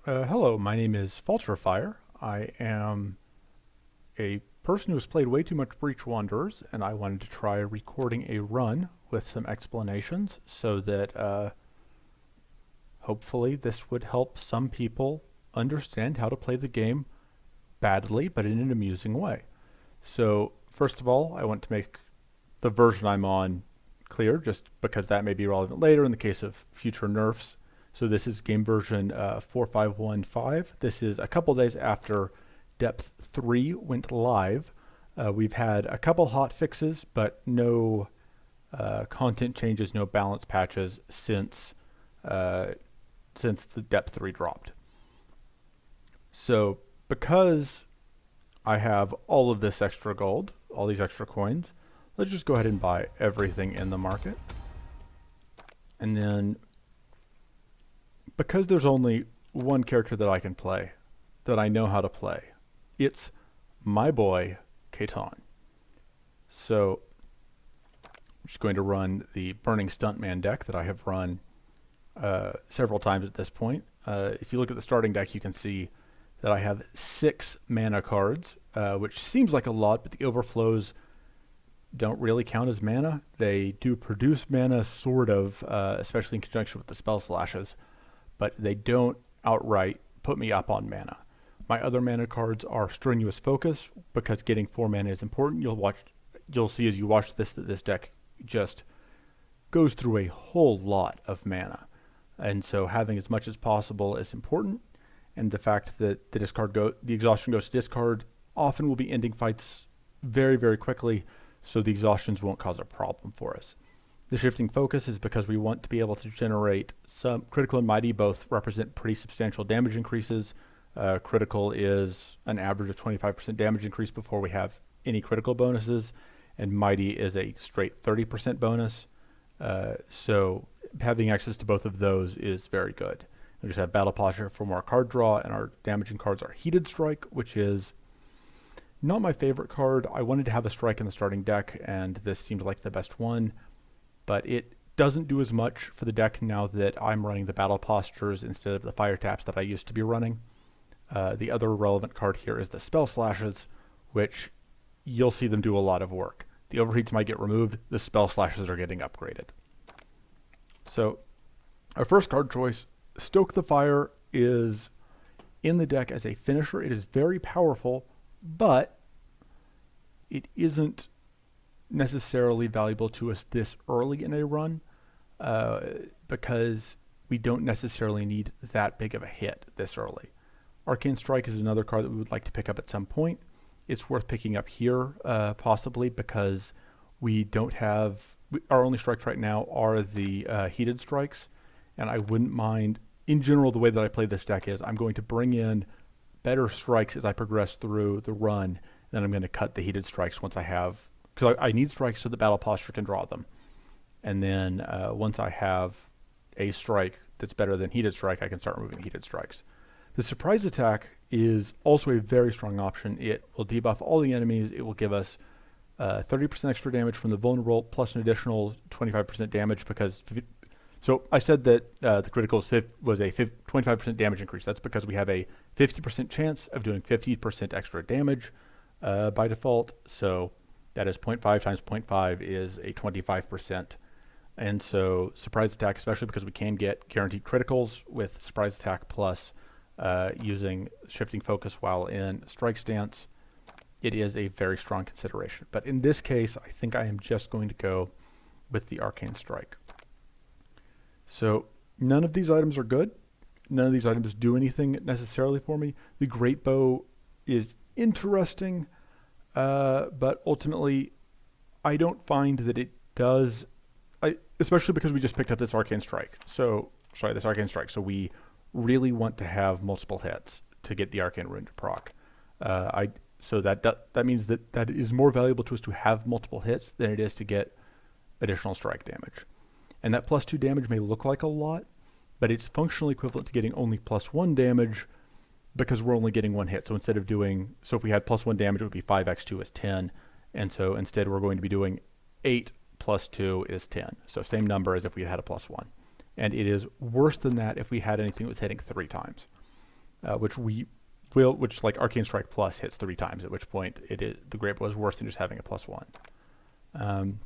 Hello, my name is Falterfire. I am a person who has played way too much Breach Wanderers, and I wanted to try recording a run with some explanations so that hopefully this would help some people understand how to play the game badly, but in an amusing way. So, first of all, I want to make the version I'm on clear, just because that may be relevant later in the case of future nerfs. So this is game version 4515. This is a couple days after Depth 3 went live. We've had a couple hot fixes, but no content changes, no balance patches since the Depth 3 dropped. So because I have all of this extra gold, all these extra coins, let's just go ahead and buy everything in the market. And then because there's only one character that I can play, that I know how to play, it's my boy, Caitan. So I'm just going to run the Burning Stuntman deck that I have run several times at this point. If you look at the starting deck, you can see that I have 6 mana cards, which seems like a lot, but the overflows don't really count as mana. They do produce mana, sort of, especially in conjunction with the spell slashes, but they don't outright put me up on mana. My other mana cards are Strenuous Focus, because getting 4 mana is important. You'll see as you watch this that this deck just goes through a whole lot of mana, and so having as much as possible is important. And the fact that the exhaustion goes to discard often will be ending fights very, very quickly, so the exhaustions won't cause a problem for us. The Shifting Focus is because we want to be able to generate some critical and mighty, both represent pretty substantial damage increases. Critical is an average of 25% damage increase before we have any critical bonuses, and mighty is a straight 30% bonus. So having access to both of those is very good. We just have Battle Posture for more card draw, and our damaging cards are Heated Strike, which is not my favorite card. I wanted to have a strike in the starting deck, and this seemed like the best one, but it doesn't do as much for the deck now that I'm running the Battle Postures instead of the Fire Taps that I used to be running. The other relevant card here is the Spell Slashes, which you'll see them do a lot of work. The Overheats might get removed, the Spell Slashes are getting upgraded. So our first card choice, Stoke the Fire, is in the deck as a finisher. It is very powerful, but it isn't necessarily valuable to us this early in a run, because we don't necessarily need that big of a hit this early. Arcane Strike is another card that we would like to pick up at some point. It's worth picking up here, possibly, because we don't have... Our only strikes right now are the Heated Strikes, and I wouldn't mind... In general, the way that I play this deck is I'm going to bring in better strikes as I progress through the run, then I'm going to cut the Heated Strikes once I have... Because I need strikes so the Battle Posture can draw them. And then once I have a strike that's better than Heated Strike, I can start removing Heated Strikes. The Surprise Attack is also a very strong option. It will debuff all the enemies. It will give us 30% extra damage from the vulnerable, plus an additional 25% damage because... So I said that the critical was a 25% damage increase. That's because we have a 50% chance of doing 50% extra damage by default. So that is 0.5 times 0.5 is a 25%. And so Surprise Attack, especially because we can get guaranteed criticals with Surprise Attack plus using Shifting Focus while in Strike Stance, it is a very strong consideration. But in this case, I think I am just going to go with the Arcane Strike. So none of these items are good. None of these items do anything necessarily for me. The Great Bow is interesting, but ultimately I don't find that it does, especially because we just picked up this Arcane Strike. So we really want to have multiple hits to get the Arcane Rune to proc. So that means that is more valuable to us to have multiple hits than it is to get additional strike damage. And that +2 damage may look like a lot, but it's functionally equivalent to getting only +1 damage because we're only getting one hit. So instead of so if we had +1 damage, it would be 5x2 is 10. And so instead we're going to be doing 8 plus 2 is 10. So same number as if we had a +1. And it is worse than that if we had anything that was hitting 3 times. which like Arcane Strike Plus hits 3 times, at which point the Great Bow is worse than just having a +1.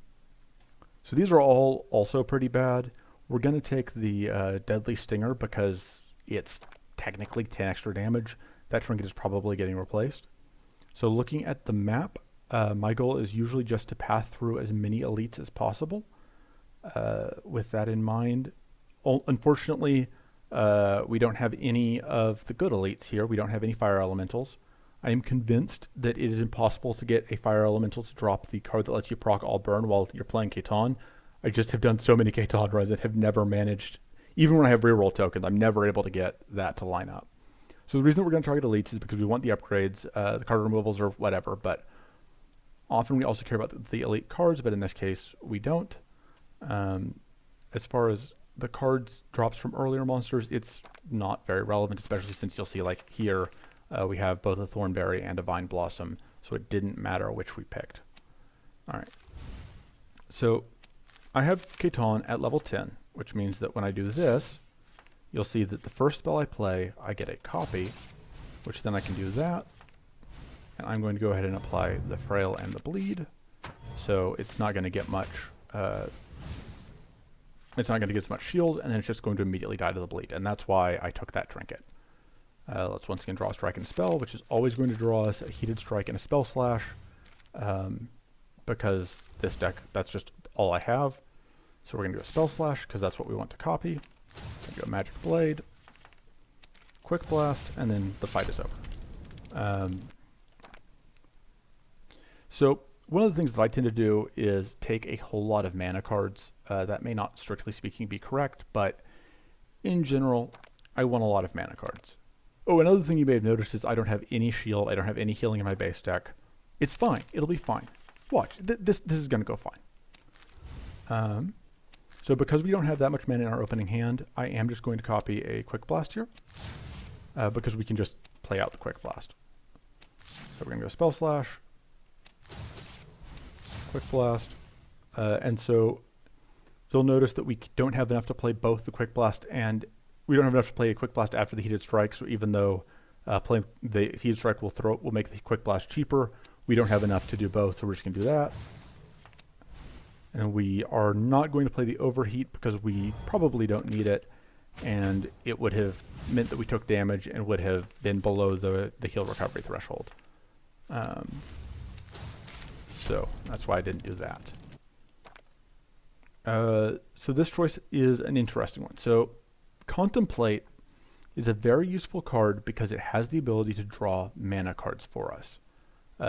So these are all also pretty bad. We're going to take the Deadly Stinger because it's technically 10 extra damage. That trinket is probably getting replaced. So looking at the map, my goal is usually just to path through as many elites as possible. With that in mind, unfortunately, we don't have any of the good elites here. We don't have any fire elementals. I am convinced that it is impossible to get a fire elemental to drop the card that lets you proc all burn while you're playing Caitan. I just have done so many Caitan runs that have never managed, even when I have reroll tokens, I'm never able to get that to line up. So the reason we're going to target elites is because we want the upgrades, the card removals or whatever, but often we also care about the elite cards, but in this case, we don't. As far as the cards drops from earlier monsters, it's not very relevant, especially since you'll see like here, we have both a Thornberry and a Vine Blossom, so it didn't matter which we picked. All right. So I have Caitan at level 10, which means that when I do this, you'll see that the first spell I play, I get a copy, which then I can do that. And I'm going to go ahead and apply the Frail and the Bleed. So it's not going to get much, it's not going to get as much shield, and then it's just going to immediately die to the Bleed. And that's why I took that trinket. Let's once again draw a strike and a spell, which is always going to draw us a heated strike and a spell slash, because this deck, that's just all I have. So we're going to do a spell slash because that's what we want to copy. Going to go magic blade, quick blast, and then the fight is over. So one of the things that I tend to do is take a whole lot of mana cards. That may not strictly speaking be correct, but in general, I want a lot of mana cards. Oh, another thing you may have noticed is I don't have any shield. I don't have any healing in my base deck. It's fine. It'll be fine. Watch. This is going to go fine. So because we don't have that much mana in our opening hand, I am just going to copy a quick blast here, because we can just play out the quick blast. So we're going to go spell slash, quick blast, and so you'll notice that we don't have enough to play both the quick blast and we don't have enough to play a quick blast after the heated strike. So even though playing the heated strike will make the quick blast cheaper, we don't have enough to do both. So we're just going to do that. And we are not going to play the overheat because we probably don't need it. And it would have meant that we took damage and would have been below the heal recovery threshold. So that's why I didn't do that. So this choice is an interesting one. So Contemplate is a very useful card because it has the ability to draw mana cards for us.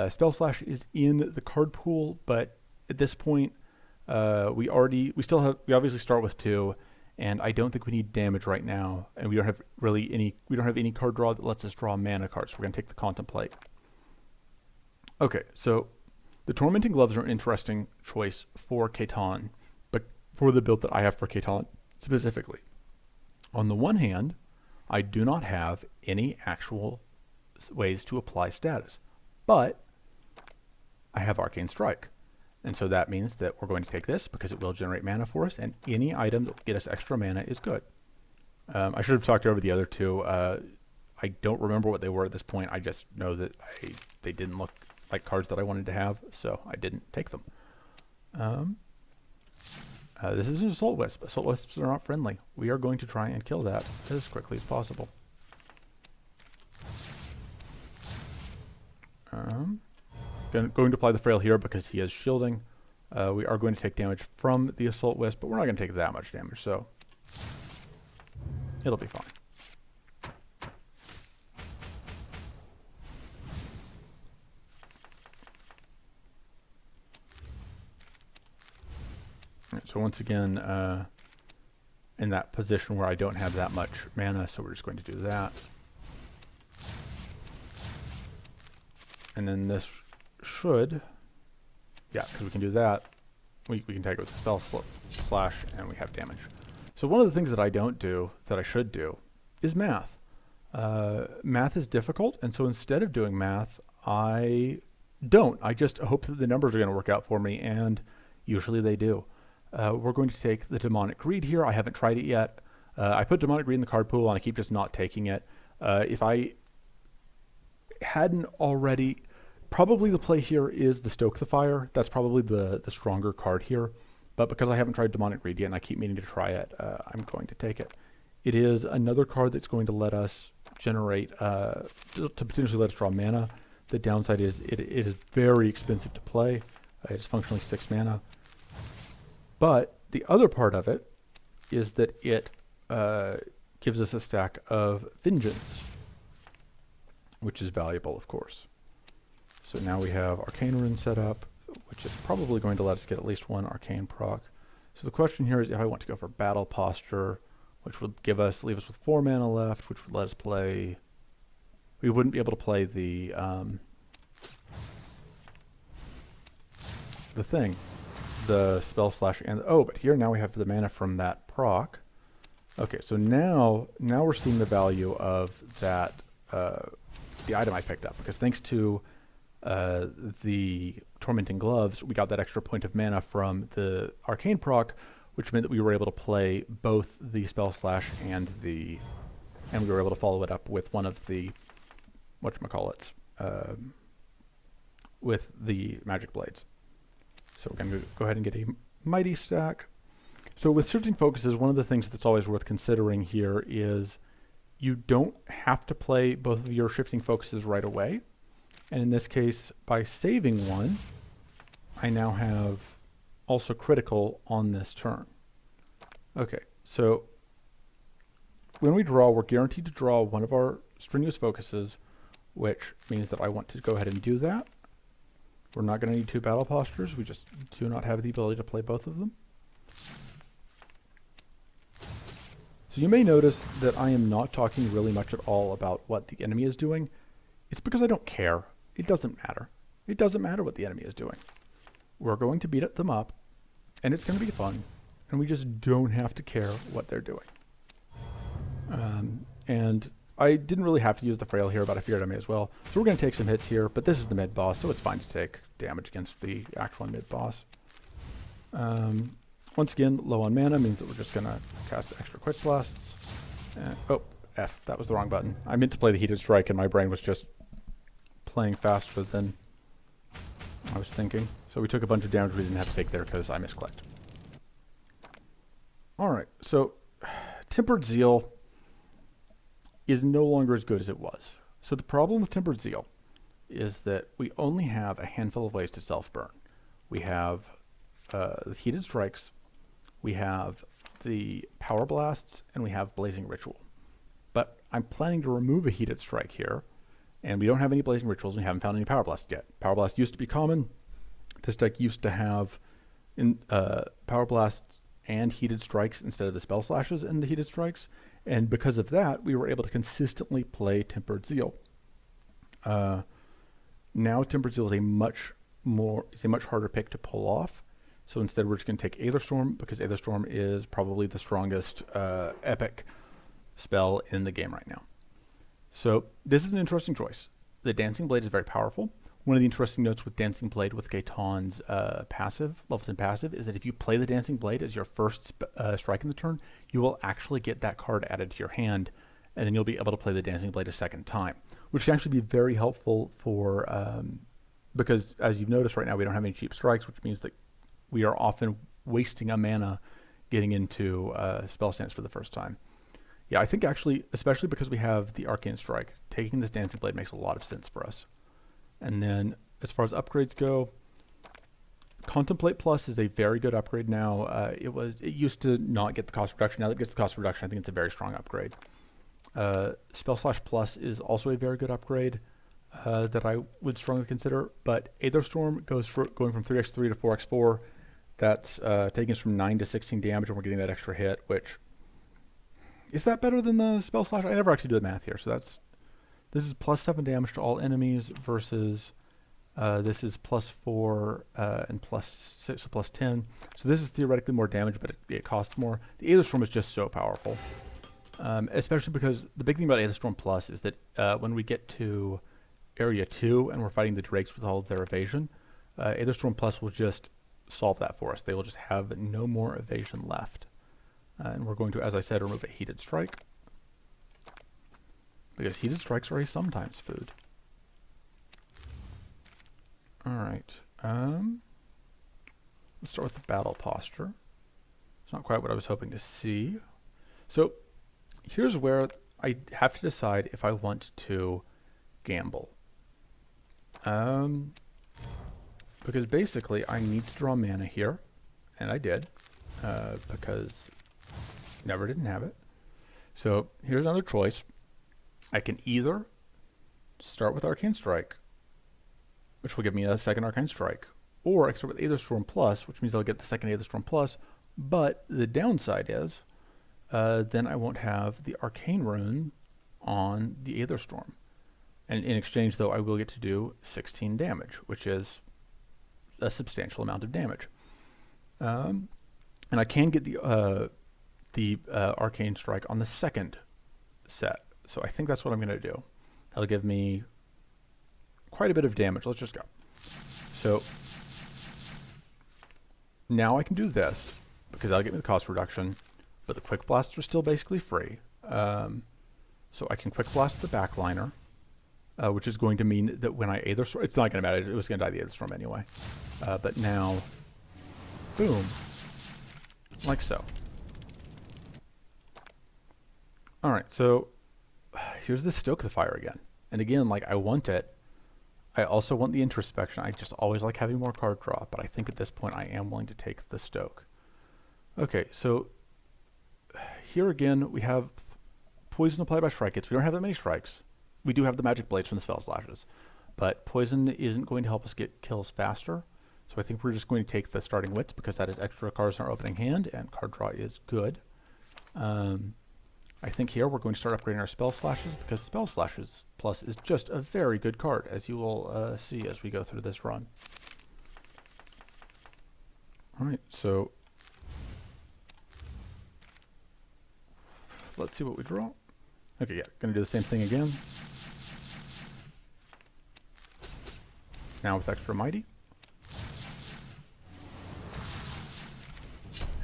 Spell Slash is in the card pool, but at this point, we obviously start with 2, and I don't think we need damage right now, and we don't have any card draw that lets us draw mana cards. So we're gonna take the Contemplate. Okay, so the Tormenting Gloves are an interesting choice for Caitan, but for the build that I have for Caitan specifically. On the one hand, I do not have any actual ways to apply status, but I have Arcane Strike. And so that means that we're going to take this because it will generate mana for us, and any item that will get us extra mana is good. I should have talked over the other two. I don't remember what they were at this point. I just know that they didn't look like cards that I wanted to have, so I didn't take them. This is an Assault Wisp. Assault Wisps are not friendly. We are going to try and kill that as quickly as possible. Going to apply the Frail here because he has shielding. We are going to take damage from the Assault Wisp, but we're not going to take that much damage, so it'll be fine. Right, so once again, in that position where I don't have that much mana, so we're just going to do that. And then this should, yeah, because we can do that, we can take it with the spell slash, and we have damage. So one of the things that I don't do, that I should do, is math. Math is difficult, and so instead of doing math, I don't. I just hope that the numbers are going to work out for me, and usually they do. We're going to take the Demonic Greed here. I haven't tried it yet. I put Demonic Greed in the card pool, and I keep just not taking it. If I hadn't already, probably the play here is the Stoke the Fire. That's probably the stronger card here. But because I haven't tried Demonic Radiant and I keep meaning to try it, I'm going to take it. It is another card that's going to let us generate, to potentially let us draw mana. The downside is it is very expensive to play. It is functionally 6 mana. But the other part of it is that it gives us a stack of Vengeance, which is valuable, of course. So now we have Arcane Rune set up, which is probably going to let us get at least one Arcane proc. So the question here is if I want to go for Battle Posture, which would leave us with 4 mana left, which would let us play. We wouldn't be able to play the thing, the spell slash, and but here now we have the mana from that proc. Okay, so now we're seeing the value of that the item I picked up, because thanks to the Tormenting Gloves, we got that extra point of mana from the Arcane proc, which meant that we were able to play both the Spell Slash and we were able to follow it up with one of the, whatchamacallits, with the Magic Blades. So we're going to go ahead and get a Mighty stack. So with Shifting Focuses, one of the things that's always worth considering here is you don't have to play both of your Shifting Focuses right away. And in this case, by saving one, I now have also critical on this turn. Okay, so when we draw, we're guaranteed to draw one of our Strenuous Focuses, which means that I want to go ahead and do that. We're not going to need 2 Battle Postures. We just do not have the ability to play both of them. So you may notice that I am not talking really much at all about what the enemy is doing. It's because I don't care. It doesn't matter. It doesn't matter what the enemy is doing. We're going to beat them up, and it's going to be fun, and we just don't have to care what they're doing. And I didn't really have to use the Frail here, but I figured I may as well. So we're going to take some hits here, but this is the mid-boss, so it's fine to take damage against the actual mid-boss. Once again, low on mana means that we're just going to cast extra Quick Blasts. Oh, F, that was the wrong button. I meant to play the Heated Strike, and my brain was just playing faster than I was thinking. So we took a bunch of damage we didn't have to take there because I misclicked. Alright, so Tempered Zeal is no longer as good as it was. So the problem with Tempered Zeal is that we only have a handful of ways to self-burn. We have the Heated Strikes, we have the Power Blasts, and we have Blazing Ritual. But I'm planning to remove a Heated Strike here, and we don't have any Blazing Rituals, and we haven't found any Power Blasts yet. Power Blast used to be common. This deck used to have Power Blasts and Heated Strikes instead of the Spell Slashes and the Heated Strikes, and because of that, we were able to consistently play Tempered Zeal. Now Tempered Zeal is a much harder pick to pull off. So instead, we're just going to take Aetherstorm, because Aetherstorm is probably the strongest epic spell in the game right now. So this is an interesting choice. The Dancing Blade is very powerful. One of the interesting notes with Dancing Blade with Caitan's passive, level 10 passive, is that if you play the Dancing Blade as your first strike in the turn, you will actually get that card added to your hand, and then you'll be able to play the Dancing Blade a second time, which can actually be very helpful for, because as you've noticed right now, we don't have any cheap strikes, which means that we are often wasting a mana getting into spell stance for the first time. Yeah, I think actually, especially because we have the Arcane Strike, taking this Dancing Blade makes a lot of sense for us. And then as far as upgrades go, Contemplate Plus is a very good upgrade now. It used to not get the cost reduction. Now that it gets the cost reduction, I think it's a very strong upgrade. Spell Slash Plus is also a very good upgrade that I would strongly consider. But Aetherstorm going from 3x3 to 4x4. That's taking us from 9 to 16 damage, and we're getting that extra hit, which... Is that better than the Spell Slash? I never actually do the math here. So this is plus 7 damage to all enemies versus this is plus 4 and plus 6, so plus 10. So this is theoretically more damage, but it costs more. The Aetherstorm is just so powerful. Especially because the big thing about Aetherstorm Plus is that when we get to Area 2 and we're fighting the Drakes with all of their evasion, Aetherstorm Plus will just solve that for us. They will just have no more evasion left. And we're going to, as I said, remove a Heated Strike. because heated strikes are a sometimes food. Alright, let's start with the battle posture. It's not quite what I was hoping to see. So here's where I have to decide if I want to gamble. Because basically I need to draw mana here, and I did, because never didn't have it. So here's another choice. I can either start with Arcane Strike, which will give me a second Arcane Strike, or I can start with Aether Storm Plus, which means I'll get the second Aether Storm Plus, but the downside is then I won't have the Arcane Rune on the Aether Storm. And in exchange, though, I will get to do 16 damage, which is a substantial amount of damage. And I can get the Arcane Strike on the second set. So I think that's what I'm going to do. That'll give me quite a bit of damage. Let's just go. So now I can do this, because that'll get me the cost reduction, but the Quick Blasts are still basically free. So I can Quick Blast the Backliner, which is going to mean that when I Aether Storm, it's not going to matter, it was going to die the Aether Storm anyway. But now, boom, like so. Alright, so here's the Stoke the Fire again. And again, like, I want it. I also want the Introspection. I just always like having more card draw, but I think at this point I am willing to take the Stoke. Okay, so here again we have Poison applied by Strike Hits. We don't have that many strikes. We do have the Magic Blades from the Spell Slashes, but Poison isn't going to help us get kills faster. So I think we're just going to take the Starting Wits, because that is extra cards in our opening hand, and card draw is good. I think here we're going to start upgrading our Spell Slashes, because Spell Slashes Plus is just a very good card, as you will see as we go through this run. Alright, so let's see what we draw. Okay, yeah, going to do the same thing again. Now with extra Mighty.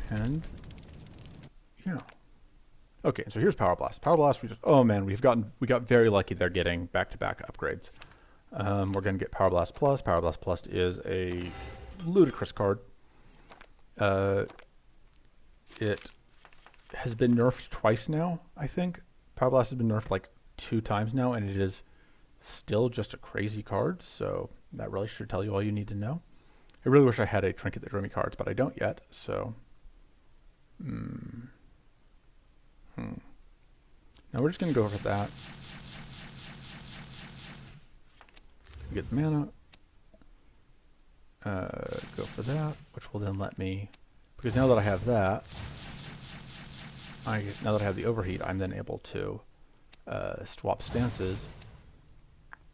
And yeah. Okay, so here's Power Blast. Power Blast, oh man, we got very lucky there getting back-to-back upgrades. We're going to get Power Blast Plus. Power Blast Plus is a ludicrous card. It has been nerfed twice now, I think. Power Blast has been nerfed like 2 times now, and it is still just a crazy card, so that really should tell you all you need to know. I really wish I had a Trinket that drew me cards, but I don't yet, so... Now we're just going to go over that. Get the mana. Go for that, which will then let me... Because now that I have that, now that I have the Overheat, I'm then able to swap stances.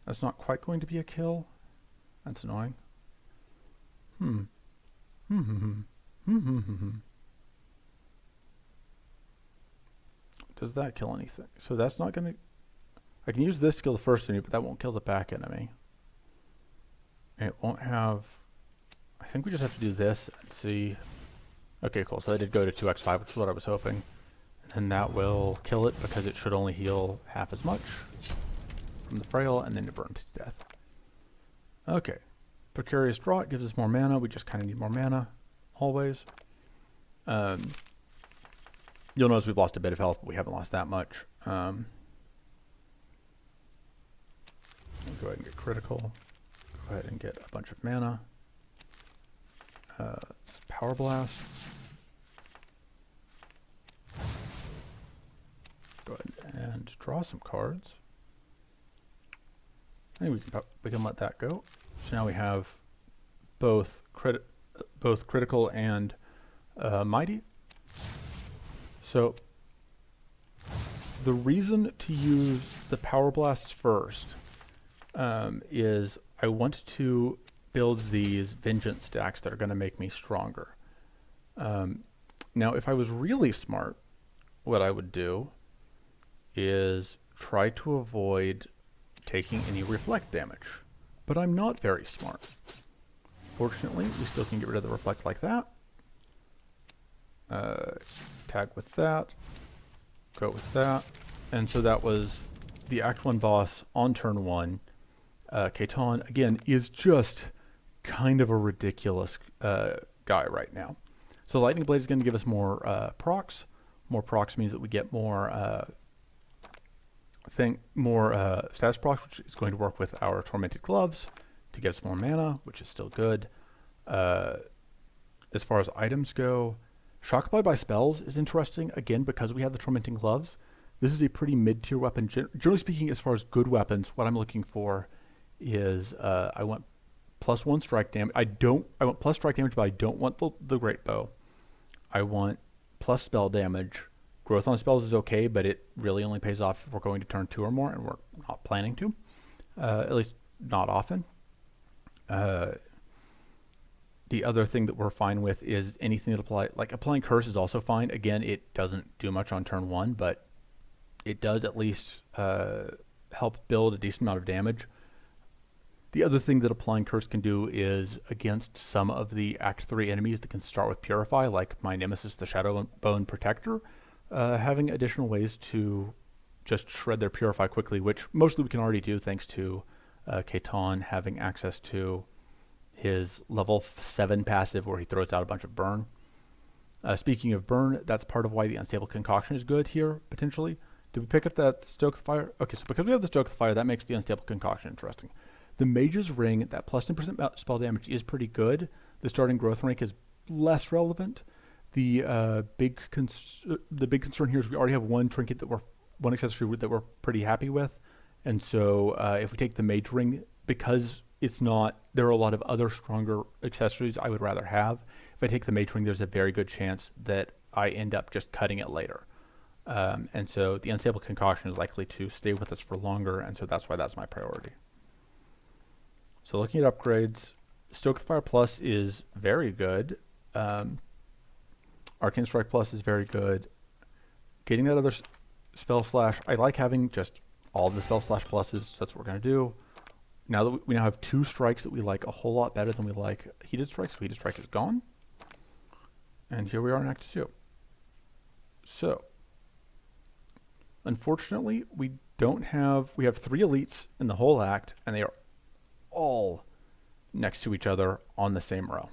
That's not quite going to be a kill. That's annoying. Does that kill anything? So that's not going to... I can use this to kill the first enemy, but that won't kill the back enemy. And it won't have... I think we just have to do this and see... Okay, cool. So that did go to 2x5, which is what I was hoping. And that will kill it, because it should only heal half as much from the Frail, and then it burned to death. Okay. Precarious Draught gives us more mana. We just kind of need more mana, always. You'll notice we've lost a bit of health, but we haven't lost that much. We'll go ahead and get critical. Go ahead and get a bunch of mana. Let's Power Blast. Go ahead and draw some cards. I think we can let that go. So now we have both critical and mighty. So the reason to use the Power Blasts first is I want to build these Vengeance stacks that are going to make me stronger. Now, if I was really smart, what I would do is try to avoid taking any reflect damage. But I'm not very smart. Fortunately, we still can get rid of the reflect like that. Tag with that. Go with that. And so that was the Act 1 boss on turn 1, Caitan, again, is just kind of a ridiculous guy right now. So Lightning Blade is going to give us more procs. More procs means that we get more status procs, which is going to work with our Tormented Gloves to get us more mana, which is still good. As far as items go, Shock Applied by Spells is interesting, again, because we have the Tormenting Gloves. This is a pretty mid-tier weapon. Generally speaking, as far as good weapons, what I'm looking for is I want +1 strike damage. I want plus strike damage, but I don't want the Great Bow. I want plus spell damage. Growth on spells is okay, but it really only pays off if we're going to turn 2 or more, and we're not planning to. At least not often. The other thing that we're fine with is anything that applying Curse is also fine. Again, it doesn't do much on turn 1, but it does at least help build a decent amount of damage. The other thing that applying Curse can do is against some of the Act 3 enemies that can start with Purify, like my nemesis, the Shadowbone Protector, having additional ways to just shred their Purify quickly, which mostly we can already do thanks to Caitan having access to his level 7 passive where he throws out a bunch of burn. Speaking of burn, that's part of why the Unstable Concoction is good here, potentially. Did we pick up that Stoke the Fire? Okay, so because we have the Stoke the Fire, that makes the Unstable Concoction interesting. The Mage's Ring, that plus 10% spell damage is pretty good. The starting growth rank is less relevant. The big concern here is we already have one accessory that we're pretty happy with. And so if we take the Mage Ring, because there are a lot of other stronger accessories I would rather have. If I take the Mage Ring, there's a very good chance that I end up just cutting it later. And so the Unstable Concoction is likely to stay with us for longer, and so that's why that's my priority. So looking at upgrades, Stoke the Fire Plus is very good. Arcane Strike Plus is very good. Getting that other Spell Slash, I like having just all the Spell Slash pluses, so that's what we're going to do. Now that we now have 2 strikes that we like a whole lot better than we like Heated Strike, so Heated Strike is gone. And here we are in Act 2. So, unfortunately, we have 3 elites in the whole act, and they are all next to each other on the same row,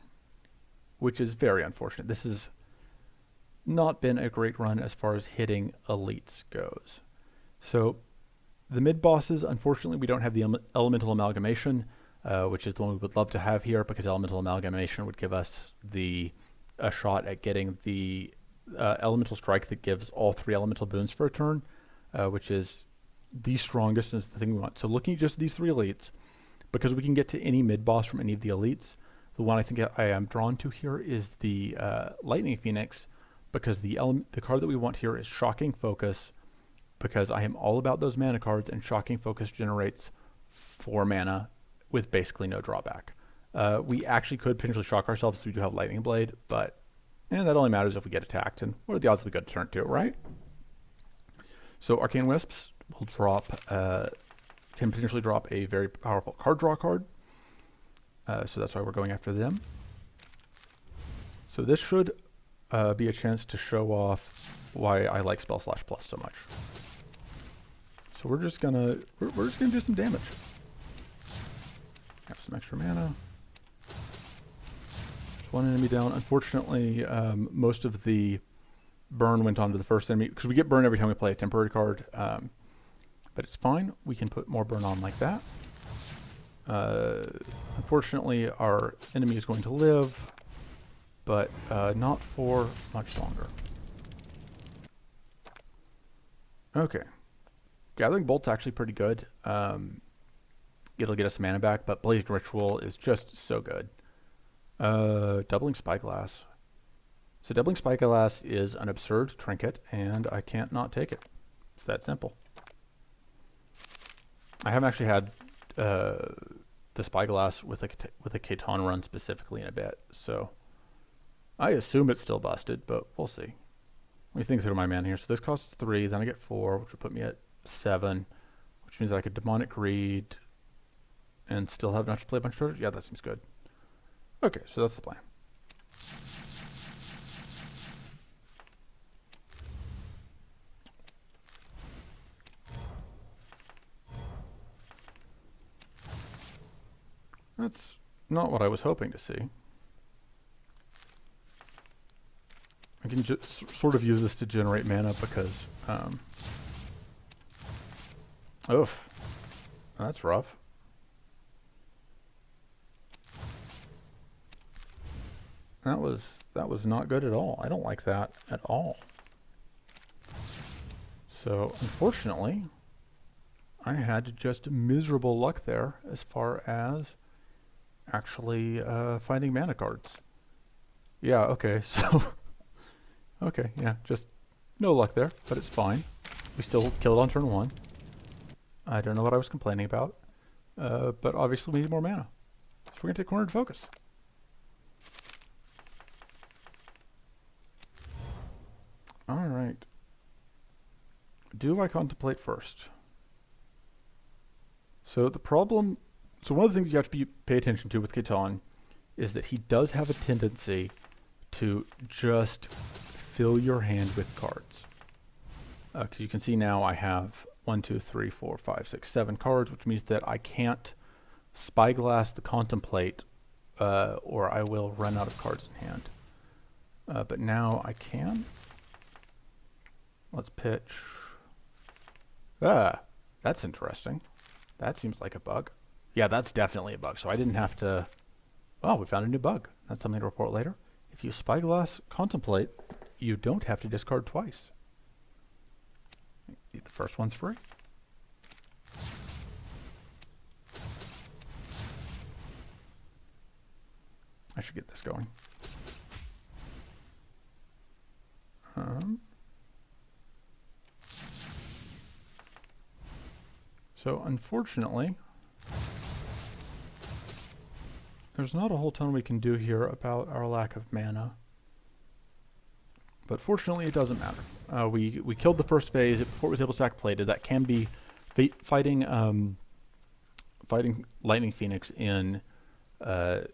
which is very unfortunate. This has not been a great run as far as hitting elites goes. So the mid bosses, unfortunately, we don't have the Elemental Amalgamation, which is the one we would love to have here, because Elemental Amalgamation would give us a shot at getting the Elemental Strike that gives all 3 elemental boons for a turn, which is the strongest and is the thing we want. So looking at just these 3 elites, because we can get to any mid-boss from any of the elites, the one I think I am drawn to here is the Lightning Phoenix, because the card that we want here is Shocking Focus, because I am all about those mana cards, and Shocking Focus generates 4 mana with basically no drawback. We actually could potentially shock ourselves if we do have Lightning Blade, but that only matters if we get attacked, and what are the odds that we go to turn 2, right? So Arcane Wisps will can potentially drop a very powerful card draw card. So that's why we're going after them. So this should be a chance to show off why I like Spell Slash Plus so much. So we're just gonna do some damage. Have some extra mana. Just one enemy down. Unfortunately, most of the burn went on to the first enemy, because we get burn every time we play a temporary card. But it's fine. We can put more burn on like that. Unfortunately, our enemy is going to live, but not for much longer. Okay. Gathering Bolt's actually pretty good. It'll get us mana back, but Blazing Ritual is just so good. Doubling Spyglass. So Doubling Spyglass is an absurd trinket, and I can't not take it. It's that simple. I haven't actually had the Spyglass with a Caitan run specifically in a bit, so I assume it's still busted, but we'll see. Let me think through my mana here. So this costs 3, then I get 4, which would put me at 7, which means I could Demonic Greed and still have enough to play a bunch of treasures. Yeah, that seems good. Okay, so that's the plan. That's not what I was hoping to see. I can just sort of use this to generate mana because, oof, that's rough. That was not good at all. I don't like that at all. So unfortunately, I had just miserable luck there as far as actually finding mana cards. Yeah, okay, so okay, yeah, just no luck there, but it's fine. We still killed on turn 1. I don't know what I was complaining about, but obviously we need more mana. So we're going to take Cornered Focus. Alright. Do I contemplate first? So the problem, so one of the things you have to pay attention to with Caitan is that he does have a tendency to just fill your hand with cards. Because you can see now I have 1, 2, 3, 4, 5, 6, 7 cards, which means that I can't Spyglass the Contemplate, or I will run out of cards in hand. But now I can. Let's pitch. Ah, that's interesting. That seems like a bug. Yeah, that's definitely a bug. So I didn't have to... Oh, we found a new bug. That's something to report later. If you Spyglass Contemplate, you don't have to discard twice. The first one's free. I should get this going. So unfortunately, there's not a whole ton we can do here about our lack of mana. But fortunately, it doesn't matter. We killed the first phase before it was able to sack plated. That can be fighting Lightning Phoenix in the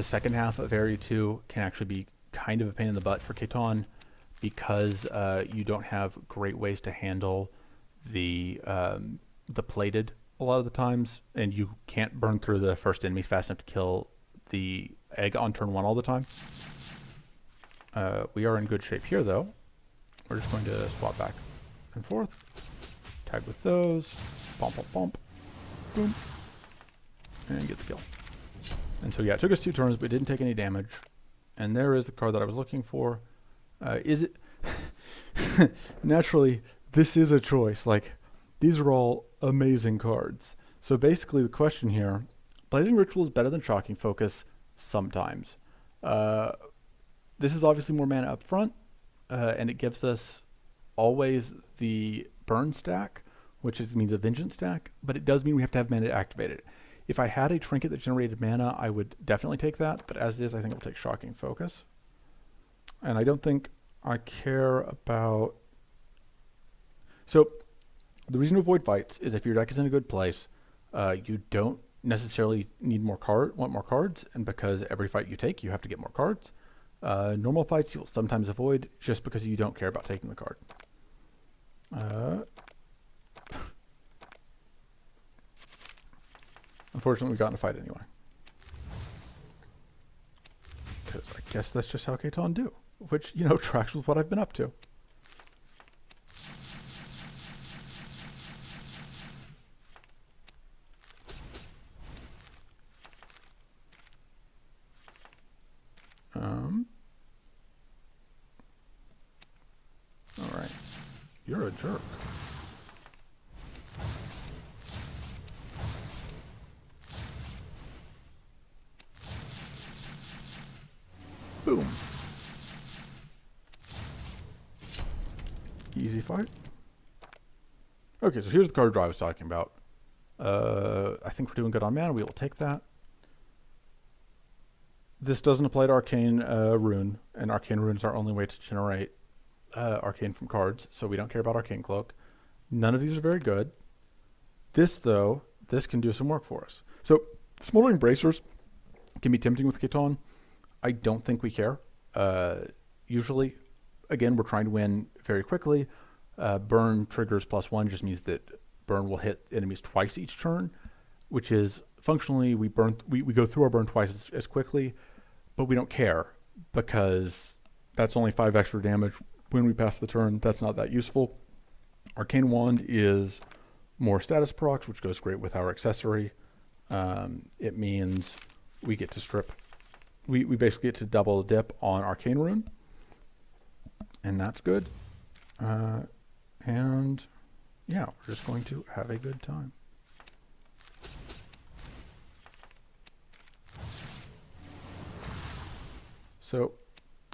second half of Area 2 can actually be kind of a pain in the butt for Caitan because you don't have great ways to handle the plated a lot of the times, and you can't burn through the first enemy fast enough to kill the egg on turn 1 all the time. We are in good shape here, though. We're just going to swap back and forth. Tag with those. Bump, bump, bump. Boom. And get the kill. And so, yeah, it took us 2 turns, but it didn't take any damage. And there is the card that I was looking for. Is it... Naturally, this is a choice. Like, these are all amazing cards. So basically, the question here... Blazing Ritual is better than Shocking Focus sometimes. This is obviously more mana up front, and it gives us always the burn stack, which means a vengeance stack, but it does mean we have to have mana to activate it. If I had a trinket that generated mana, I would definitely take that, but as it is, I think I'll take Shocking Focus. And I don't think I care about... So, the reason to avoid fights is if your deck is in a good place, you don't necessarily need want more cards, and because every fight you take, you have to get more cards. Normal fights you will sometimes avoid just because you don't care about taking the card. Unfortunately, we got in a fight anyway. Because I guess that's just how Caitan do. Which, you know, tracks with what I've been up to. Alright. You're a jerk. Boom. Easy fight. Okay, so here's the card draw I was talking about. I think we're doing good on mana. We will take that. This doesn't apply to Arcane Rune, and Arcane Rune is our only way to generate Arcane from cards, so we don't care about Arcane Cloak. None of these are very good. This, though, this can do some work for us. So, Smoldering Bracers can be tempting with Caitan. I don't think we care. Usually, again, we're trying to win very quickly. Burn triggers +1 just means that burn will hit enemies twice each turn, which is functionally we go through our burn twice as quickly, but we don't care because that's only 5 extra damage when we pass the turn. That's not that useful. Arcane Wand is more status procs, which goes great with our accessory. It means we get to strip. We basically get to double dip on Arcane Rune, and that's good. And yeah, we're just going to have a good time. So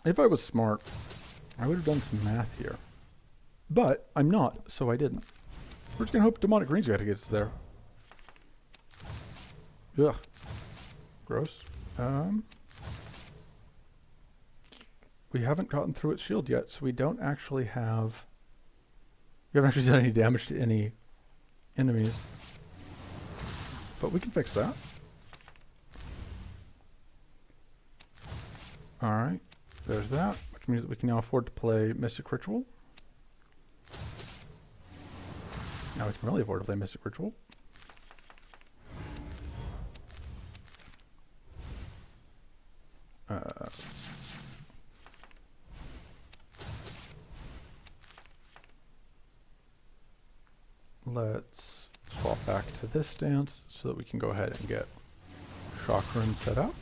if I was smart, I would have done some math here. But I'm not, so I didn't. We're just going to hope Demonic Green's got to get us there. Ugh. Gross. We haven't gotten through its shield yet, so we don't actually have... We haven't actually done any damage to any enemies. But we can fix that. Alright, there's that, which means that we can now afford to play Mystic Ritual. Now we can really afford to play Mystic Ritual. Let's swap back to this stance so that we can go ahead and get Chakran set up.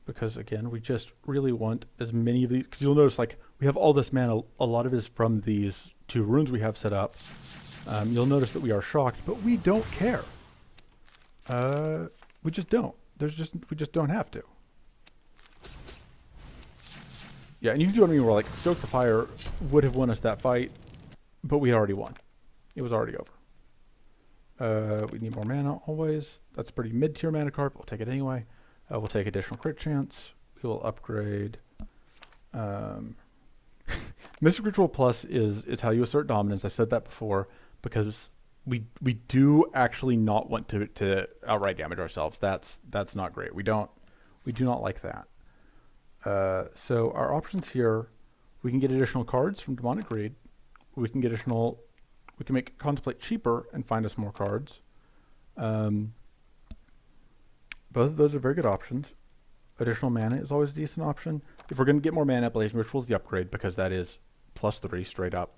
Because again, we just really want as many of these, because you'll notice like we have all this mana, a lot of it is from these 2 runes we have set up. You'll notice that we are shocked, but we don't care. We just don't. We just don't have to. Yeah, and you can see what I mean. We're like, Stoke the Fire would have won us that fight, but we already won. It was already over. We need more mana always. That's a pretty mid-tier mana card, but we'll take it anyway. We'll take additional crit chance. We will upgrade. Mystic Ritual Plus is how you assert dominance. I've said that before because we do actually not want to outright damage ourselves. That's not great. We do not like that. So our options here, we can get additional cards from Demonic Greed. We can make Contemplate cheaper and find us more cards. Both of those are very good options. Additional mana is always a decent option. If we're going to get more mana, Blazing Ritual is the upgrade because that is +3 straight up.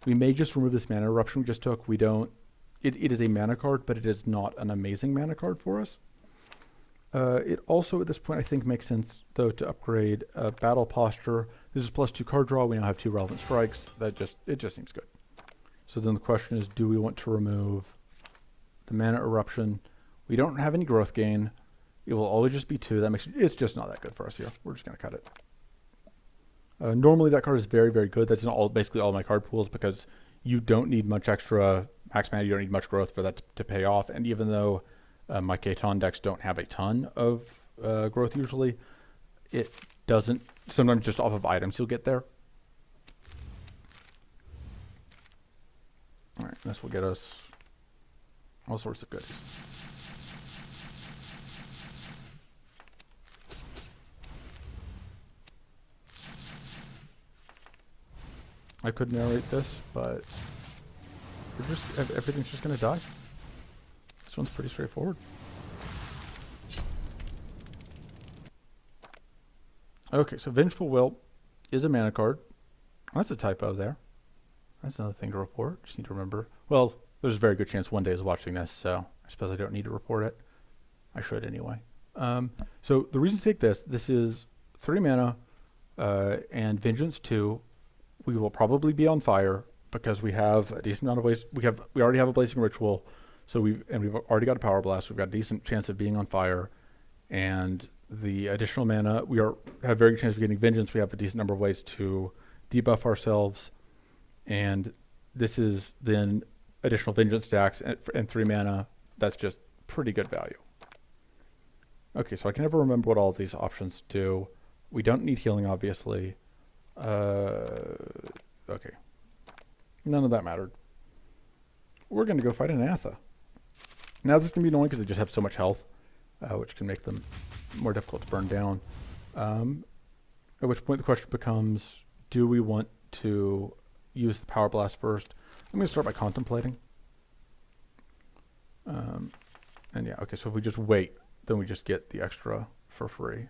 We may just remove this mana eruption we just took. We don't. It is a mana card, but it is not an amazing mana card for us. It also, at this point, I think makes sense, though, to upgrade Battle Posture. This is +2 card draw. We now have 2 relevant strikes. It just seems good. So then the question is, do we want to remove the mana eruption? We don't have any growth gain. It will always just be 2. It's just not that good for us here. We're just going to cut it. Normally that card is very, very good. That's in basically all my card pools because you don't need much extra max mana. You don't need much growth for that to pay off. And even though my Caitan decks don't have a ton of growth usually, it doesn't. Sometimes just off of items you'll get there. All right, this will get us all sorts of goodies. I could narrate this, but everything's just going to die. This one's pretty straightforward. Okay, so Vengeful Will is a mana card. That's a typo there. That's another thing to report. Just need to remember. Well, there's a very good chance one day is watching this, so I suppose I don't need to report it. I should anyway. So the reason to take this is 3 mana and Vengeance 2. We will probably be on fire because we have a decent amount of ways. We already have a Blazing Ritual, so we've already got a Power Blast. We've got a decent chance of being on fire, and the additional mana have very good chance of getting Vengeance. We have a decent number of ways to debuff ourselves, and this is then additional Vengeance stacks and 3 mana. That's just pretty good value. Okay, so I can never remember what all of these options do. We don't need healing, obviously. Okay. None of that mattered. We're going to go fight an Atha. Now this is going to be annoying because they just have so much health, which can make them more difficult to burn down. At which point the question becomes, do we want to use the Power Blast first? I'm going to start by contemplating. And yeah, okay, so if we just wait, then we just get the extra for free.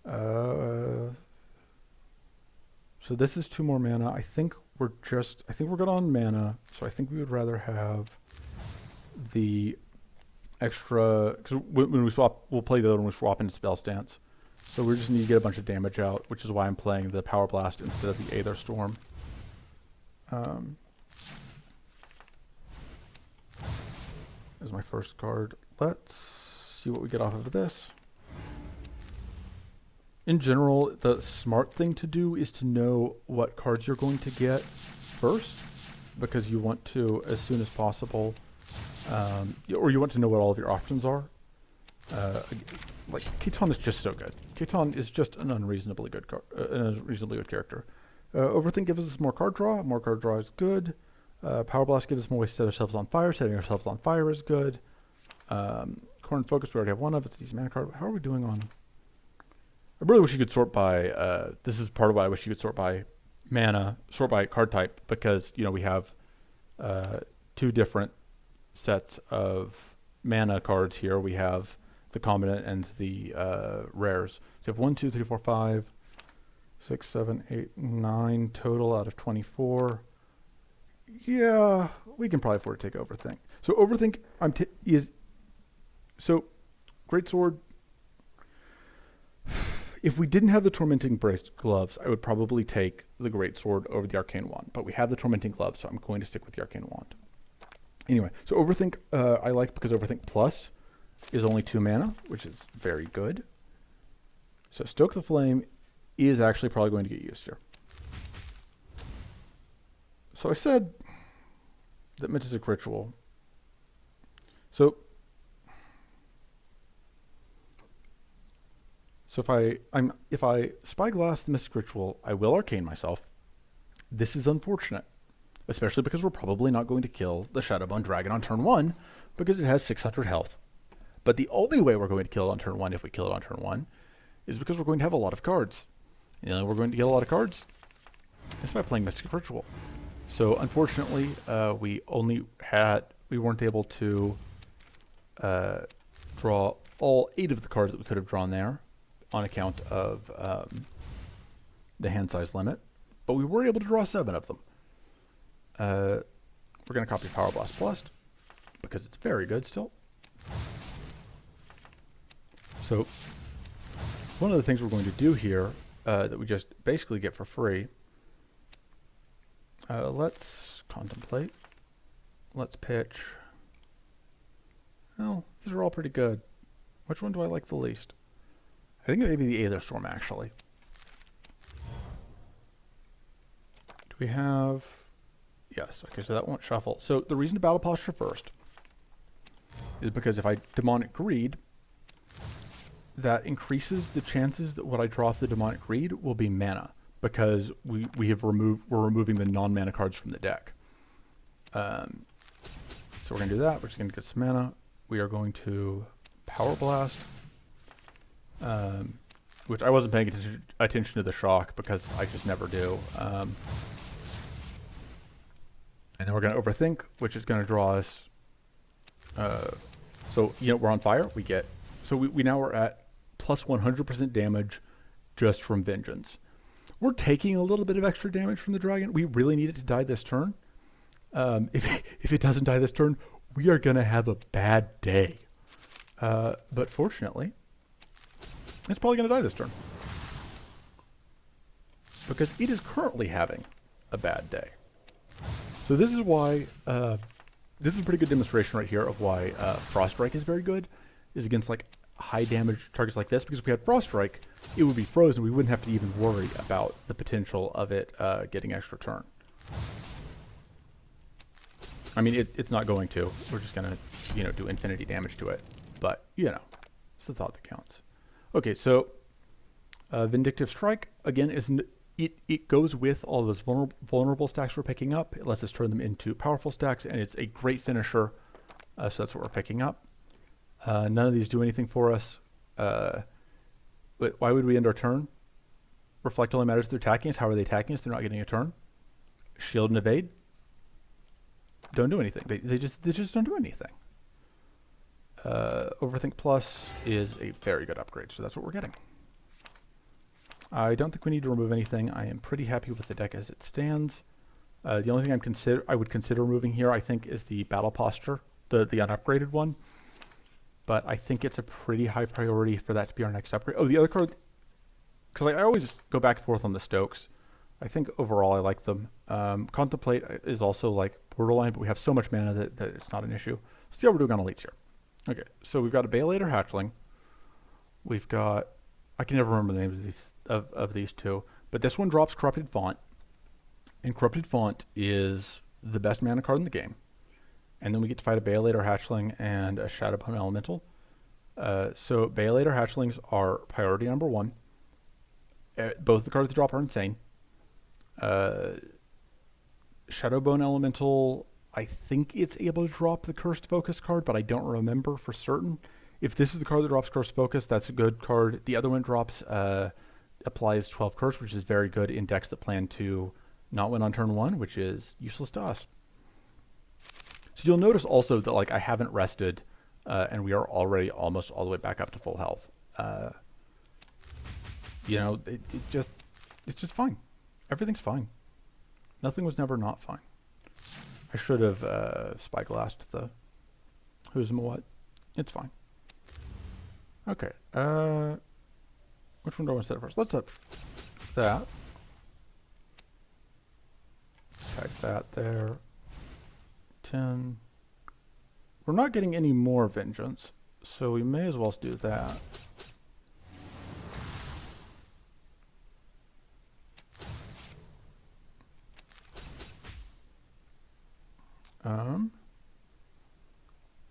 So this is 2 more mana. I think we're good on mana. So I think we would rather have the extra, because when we swap, we'll play the other when we swap into spell stance. So we just need to get a bunch of damage out, which is why I'm playing the Power Blast instead of the Aether Storm. As my first card. Let's see what we get off of this. In general, the smart thing to do is to know what cards you're going to get first, because you want to, as soon as possible, or you want to know what all of your options are. Like, Caitan is just so good. Caitan is just an unreasonably good character. Overthink gives us more card draw. More card draw is good. Power Blast gives us more ways to set ourselves on fire. Setting ourselves on fire is good. Corn Focus, we already have one of. It's these mana card. How are we doing on? I really wish you could sort by. This is part of why I wish you could sort by mana, sort by card type, because we have 2 different sets of mana cards here. We have the common and the rares. So you have 1, 2, 3, 4, 5, 6, 7, 8, 9 total out of 24. Yeah, we can probably afford to take Overthink. So Overthink so Greatsword. If we didn't have the Tormenting Brace gloves, I would probably take the Greatsword over the Arcane Wand. But we have the Tormenting gloves, so I'm going to stick with the Arcane Wand. Anyway, so Overthink I like because Overthink Plus is only 2 mana, which is very good. So Stoke the Flame is actually probably going to get used here. So I said that Mythic Ritual. So if I Spyglass the Mystic Ritual, I will Arcane myself. This is unfortunate, especially because we're probably not going to kill the Shadowbone Dragon on turn 1 because it has 600 health. But the only way we're going to kill it on turn 1, if we kill it on turn 1, is because we're going to have a lot of cards. We're going to get a lot of cards. It's by playing Mystic Ritual. So unfortunately, we weren't able to draw all 8 of the cards that we could have drawn there on account of the hand size limit, but we were able to draw 7 of them. We're going to copy Power Blast Plus because it's very good still. So one of the things we're going to do here that we just basically get for free, let's contemplate. Let's pitch. Well, these are all pretty good. Which one do I like the least? I think maybe the Aether Storm, actually. Do we have... Yes, okay, so that won't shuffle. So the reason to Battle Posture first is because if I Demonic Greed, that increases the chances that what I draw off the Demonic Greed will be mana, because we're removing the non-mana cards from the deck. So we're going to do that. We're just going to get some mana. We are going to Power Blast, which I wasn't paying attention to the shock because I just never do. And then we're going to Overthink, which is going to draw us. So we're on fire. We get we now are at plus 100% damage just from Vengeance. We're taking a little bit of extra damage from the dragon. We really need it to die this turn. If it doesn't die this turn, we are going to have a bad day. But fortunately, it's probably going to die this turn, because it is currently having a bad day. So this is why, this is a pretty good demonstration right here of why Frost Strike is very good, is against like high damage targets like this, because if we had Frost Strike, it would be frozen. We wouldn't have to even worry about the potential of it getting extra turn. I mean, it's not going to. We're just going to, do infinity damage to it. But, it's the thought that counts. Okay, so Vindictive Strike, again, it goes with all those vulnerable stacks we're picking up. It lets us turn them into powerful stacks, and it's a great finisher. So that's what we're picking up. None of these do anything for us. Why would we end our turn? Reflect only matters if they're attacking us. How are they attacking us? They're not getting a turn. Shield and Evade. Don't do anything. They just don't do anything. Overthink Plus is a very good upgrade, so that's what we're getting. I don't think we need to remove anything. I am pretty happy with the deck as it stands. The only thing I would consider removing here, I think, is the Battle Posture, the unupgraded one. But I think it's a pretty high priority for that to be our next upgrade. Oh, the other card, because I always go back and forth on the Stokes. I think overall I like them. Contemplate is also like borderline, but we have so much mana that it's not an issue. See how we're doing on elites here. Okay, so we've got a Bailator Hatchling. We've got, I can never remember the names of these two, but this one drops Corrupted Font, and Corrupted Font is the best mana card in the game. And then we get to fight a Bailator Hatchling and a Shadowbone Elemental. So Bailator Hatchlings are priority number 1. Both the cards that drop are insane. Shadowbone Elemental, I think it's able to drop the Cursed Focus card, but I don't remember for certain. If this is the card that drops Cursed Focus, that's a good card. The other one drops, applies 12 Curse, which is very good in decks that plan to not win on turn 1, which is useless to us. So you'll notice also that like I haven't rested, and we are already almost all the way back up to full health. You know, it's just fine. Everything's fine. Nothing was never not fine. I should have spyglassed the who's and what. It's fine. Okay. Which one do I want to set first? Let's set that. Type that there. 10. We're not getting any more vengeance, so we may as well do that.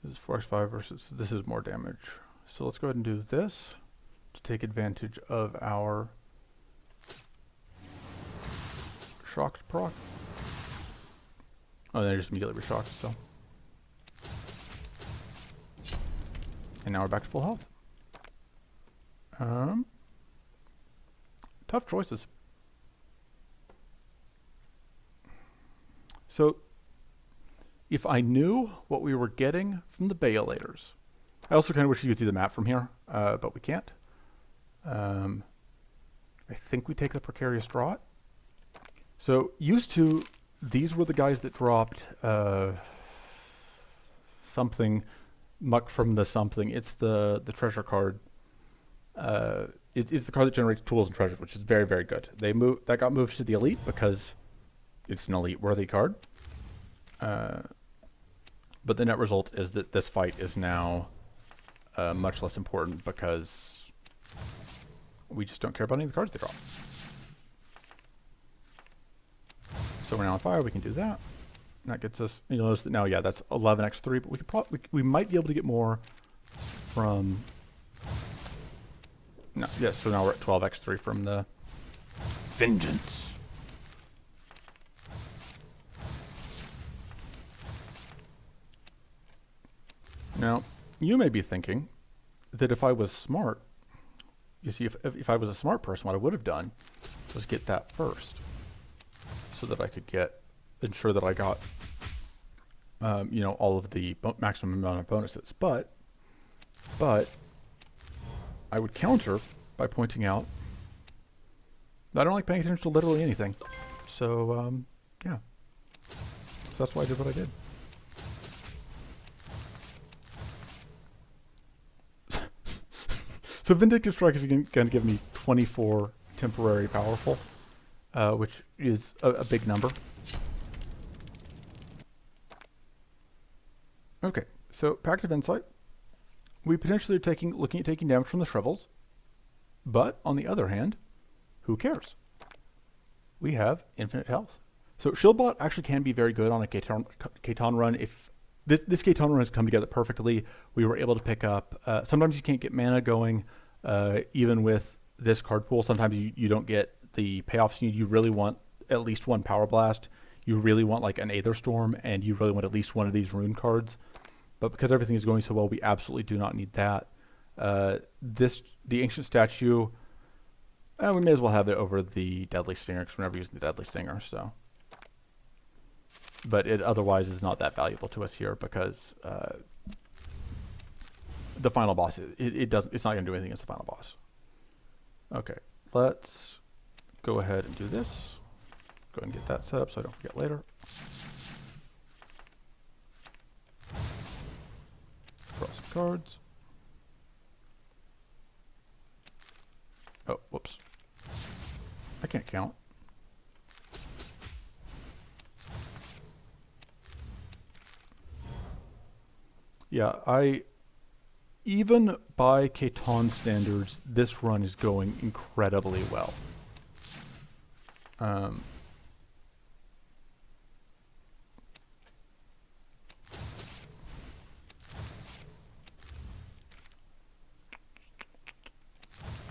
This is 4x5 versus, this is more damage. So let's go ahead and do this to take advantage of our shocked proc. Oh, then I just immediately reshocked, so. And now we're back to full health. Tough choices. So, if I knew what we were getting from the Bailators, I also kind of wish you could see the map from here, but we can't. I think we take the Precarious Draught. So, used to, these were the guys that dropped something, muck from the something. It's the treasure card. It's the card that generates tools and treasures, which is very, very good. That got moved to the elite because it's an elite worthy card. But the net result is that this fight is now much less important because we just don't care about any of the cards they drop. So we're now on fire. We can do that. And that gets us. You'll notice that now, yeah, that's 11x3. But we might be able to get more from. No, yes. So now we're at 12x3 from the vengeance. Now, you may be thinking that if I was smart, you see, if I was a smart person, what I would have done was get that first, so that I could ensure that I got, you know, all of the maximum amount of bonuses. But I would counter by pointing out that I don't like paying attention to literally anything. So, yeah. So that's why I did what I did. So Vindictive Strike is going to give me 24 temporary powerful, which is a big number. Okay, so Pact of Insight. We potentially are looking at taking damage from the Shrivels, but on the other hand, who cares? We have infinite health. So Shieldbot actually can be very good on a Caitan run. If this Caitan run has come together perfectly, we were able to pick up. Sometimes you can't get mana going, even with this card pool. Sometimes you don't get the payoffs you really want. At least one Power Blast. You really want like an Aether Storm, and you really want at least one of these rune cards. But because everything is going so well, we absolutely do not need that. The Ancient Statue, we may as well have it over the Deadly Stinger, because we're never using the Deadly Stinger. So, but it otherwise is not that valuable to us here because the final boss, it doesn't, it's not going to do anything against the final boss. Okay, let's go ahead and do this. Go ahead and get that set up so I don't forget later. Draw some cards. Oh, whoops. I can't count. Yeah, even by Caitan standards, this run is going incredibly well.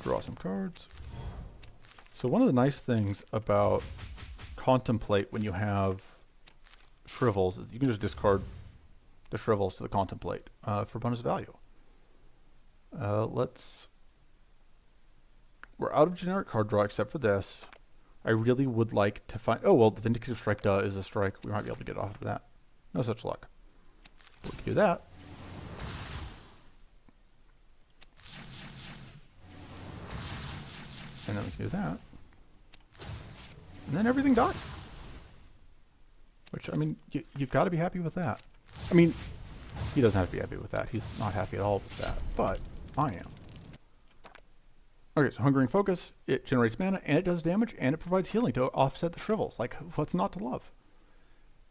Draw some cards. So one of the nice things about Contemplate when you have Shrivels is you can just discard the Shrivels to the Contemplate for bonus value. We're out of generic card draw except for this. I really would like to find, oh well, the Vindicative Strike is a strike. We might be able to get off of that. No such luck. We can do that. And then we can do that. And then everything dies. Which, I mean, you've got to be happy with that. I mean, he doesn't have to be happy with that. He's not happy at all with that. But I am. Okay, so Hungering Focus. It generates mana, and it does damage, and it provides healing to offset the Shrivels. Like, what's not to love?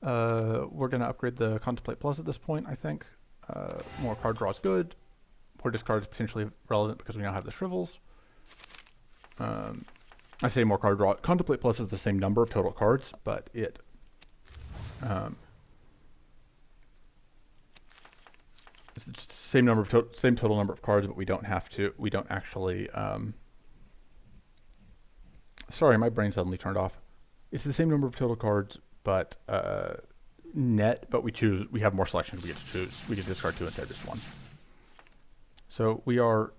We're going to upgrade the Contemplate Plus at this point, I think. More card draw is good. More discard is potentially relevant because we now have the Shrivels. I say more card draw. Contemplate Plus is the same number of total cards, but it it's the same number of same total number of cards, but we don't actually sorry, my brain suddenly turned off. It's the same number of total cards, but net, but we have more selection. We get to choose. We get to discard 2 instead of just 1. So we are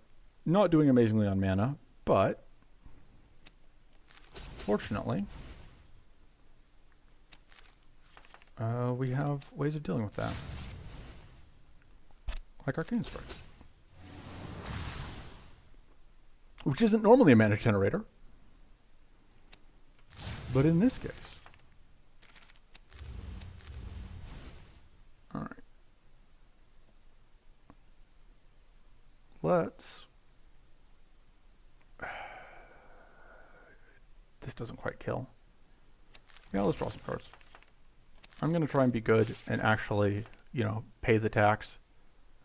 not doing amazingly on mana, but fortunately, we have ways of dealing with that. Like Arcane Strike. Which isn't normally a mana generator. But in this case. Alright. Let's... This doesn't quite kill. Yeah, let's draw some cards. I'm going to try and be good and actually, you know, pay the tax.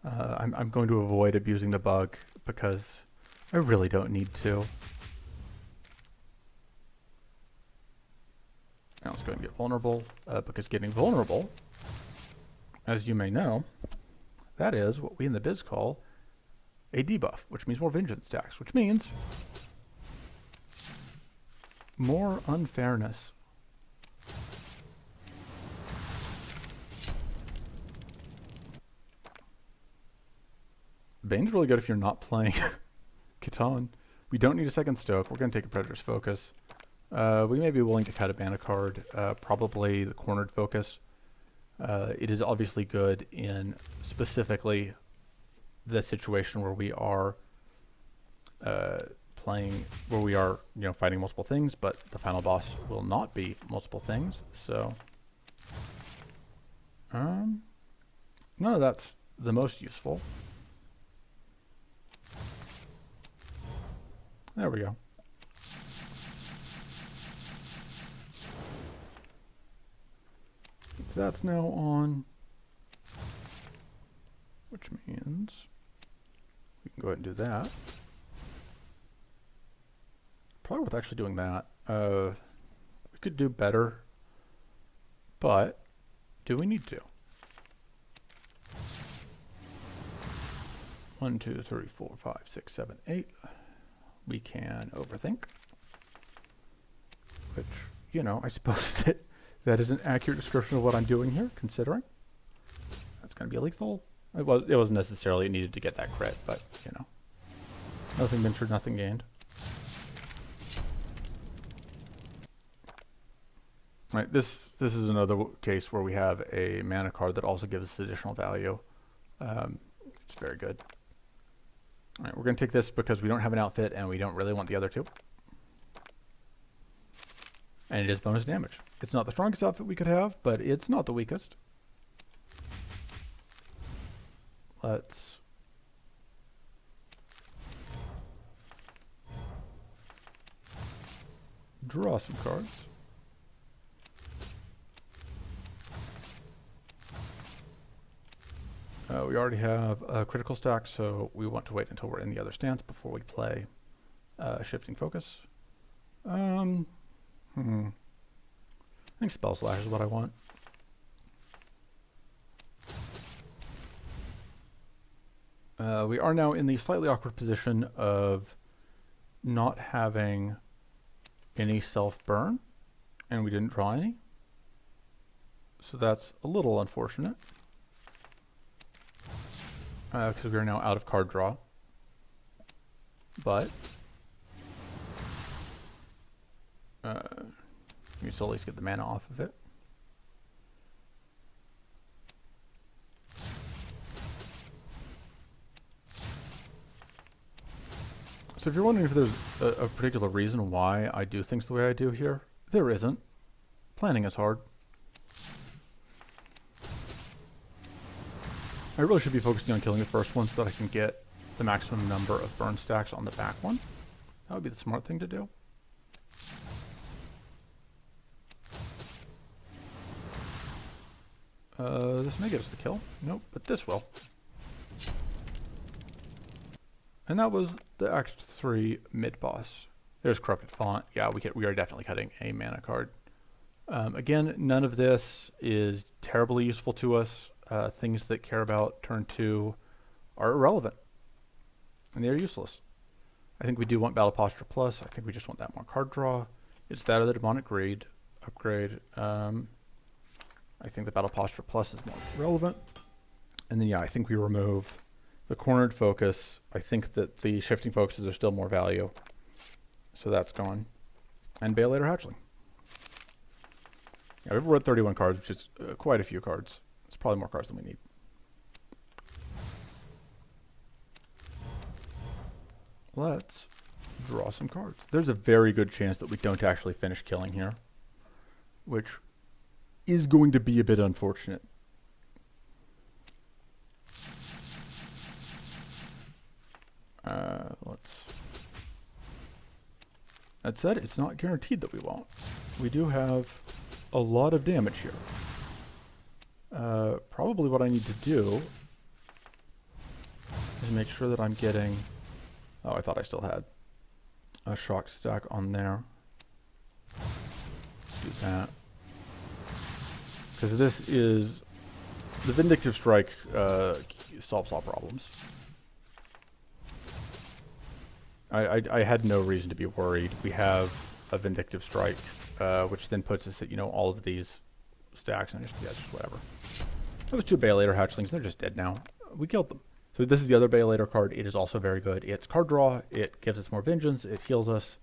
I'm going to avoid abusing the bug because I really don't need to. Now let's go ahead and get vulnerable, because getting vulnerable, as you may know, that is what we in the biz call a debuff, which means more vengeance tax, which means more unfairness. Bane's really good if you're not playing Caitan. We don't need a second Stoke. We're going to take a Predator's Focus. We may be willing to cut a mana card, probably the Cornered Focus. It is obviously good in specifically the situation where we are fighting multiple things, but the final boss will not be multiple things. So, none of that's the most useful. There we go. So that's now on, which means we can go ahead and do that. Probably worth actually doing that. We could do better, but do we need to? 1, 2, 3, 4, 5, 6, 7, 8. We can overthink, which, you know, I suppose that is an accurate description of what I'm doing here, considering that's going to be lethal. It wasn't necessarily needed to get that crit, but, you know, nothing ventured, nothing gained. All right, this is another case where we have a mana card that also gives us additional value. It's very good. All right, we're going to take this because we don't have an outfit and we don't really want the other two. And it is bonus damage. It's not the strongest outfit we could have, but it's not the weakest. Let's draw some cards. We already have a critical stack, so we want to wait until we're in the other stance before we play Shifting Focus. I think Spell Slash is what I want. We are now in the slightly awkward position of not having any self-burn, and we didn't draw any. So that's a little unfortunate. Because we are now out of card draw. But you still at least get the mana off of it. So if you're wondering if there's a particular reason why I do things the way I do here, there isn't. Planning is hard. I really should be focusing on killing the first one so that I can get the maximum number of burn stacks on the back one. That would be the smart thing to do. This may get us the kill. Nope, but this will. And that was the Act 3 mid-boss. There's Corrupted Font. Yeah, we are definitely cutting a mana card. Again, none of this is terribly useful to us. Things that care about turn 2 are irrelevant. And they're useless. I think we do want Battle Posture Plus. I think we just want that more card draw. It's that or the Demonic Greed upgrade. I think the Battle Posture Plus is more relevant. And then, yeah, I think we remove the Cornered Focus. I think that the Shifting Focuses are still more value. So that's gone. And Bale Later Hatchling. Yeah, we've read 31 cards, which is quite a few cards. It's probably more cards than we need. Let's draw some cards. There's a very good chance that we don't actually finish killing here, which is going to be a bit unfortunate. That said, it's not guaranteed that we won't. We do have a lot of damage here. Probably what I need to do is make sure that I'm getting... Oh, I thought I still had a shock stack on there. Do that. Because this is... The Vindictive Strike solves all problems. I had no reason to be worried. We have a Vindictive Strike, which then puts us at, you know, all of these stacks, and just whatever. Those two Bale Later Hatchlings, they're just dead now. We killed them. So this is the other Bale Later card. It is also very good. It's card draw. It gives us more vengeance. It heals us.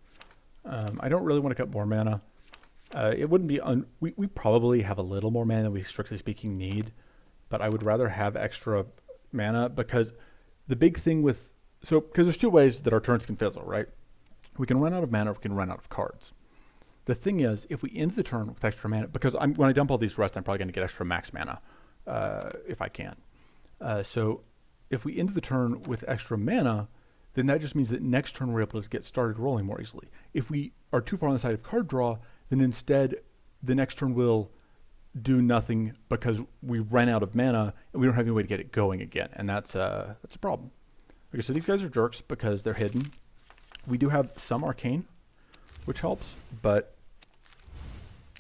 I don't really want to cut more mana. It wouldn't be... we probably have a little more mana than we, strictly speaking, need. But I would rather have extra mana because the big thing with... So, because there's two ways that our turns can fizzle, right? We can run out of mana or we can run out of cards. The thing is, if we end the turn with extra mana, because when I dump all these rest, I'm probably going to get extra max mana if I can. So if we end the turn with extra mana, then that just means that next turn we're able to get started rolling more easily. If we are too far on the side of card draw, then instead the next turn will do nothing because we ran out of mana and we don't have any way to get it going again, and that's a problem. Okay, so these guys are jerks because they're hidden. We do have some Arcane, which helps, but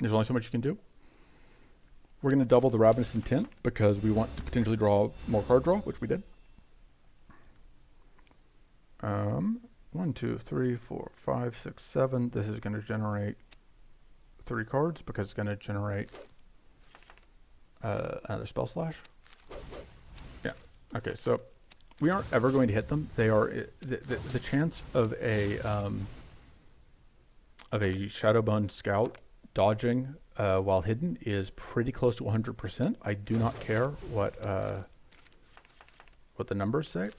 there's only so much you can do. We're going to double the Ravenous Intent because we want to potentially draw more card draw, which we did. 1, 2, 3, 4, 5, 6, 7. This is going to generate 3 cards because it's going to generate another Spell Slash. Yeah. Okay, so we aren't ever going to hit them. They are the chance of a Shadowbone Scout dodging while hidden is pretty close to 100%. I do not care what the numbers say.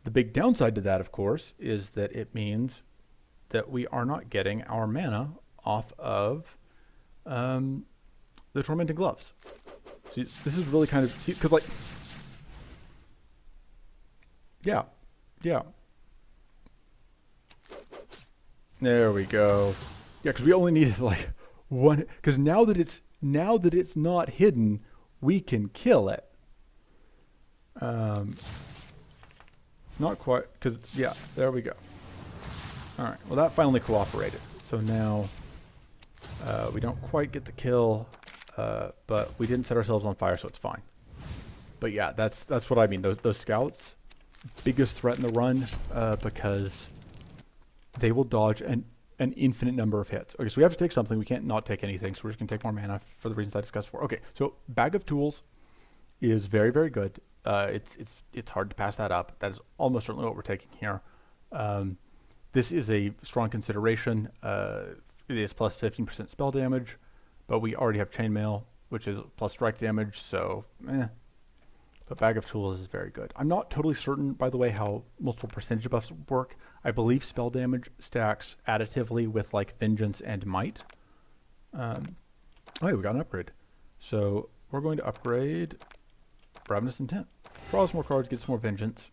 The big downside to that, of course, is that it means that we are not getting our mana off of the Tormented Gloves. See, this is really kind of, see, because like, yeah. There we go. Yeah, because we only needed like one, because now that it's not hidden, we can kill it. Not quite, because, yeah, there we go. All right, well, that finally cooperated. So now we don't quite get the kill, but we didn't set ourselves on fire, so it's fine. But yeah, that's what I mean. Those scouts, biggest threat in the run, because they will dodge an infinite number of hits. Okay, so we have to take something. We can't not take anything, so we're just going to take more mana for the reasons I discussed before. Okay, so Bag of Tools is very, very good. It's hard to pass that up. That is almost certainly what we're taking here. This is a strong consideration. It is plus 15% spell damage, but we already have Chainmail, which is plus strike damage, so But Bag of Tools is very good. I'm not totally certain, by the way, how multiple percentage buffs work. I believe spell damage stacks additively with like Vengeance and Might. Oh, yeah, we got an upgrade. So we're going to upgrade Ravenous Intent. Draw some more cards, get some more Vengeance.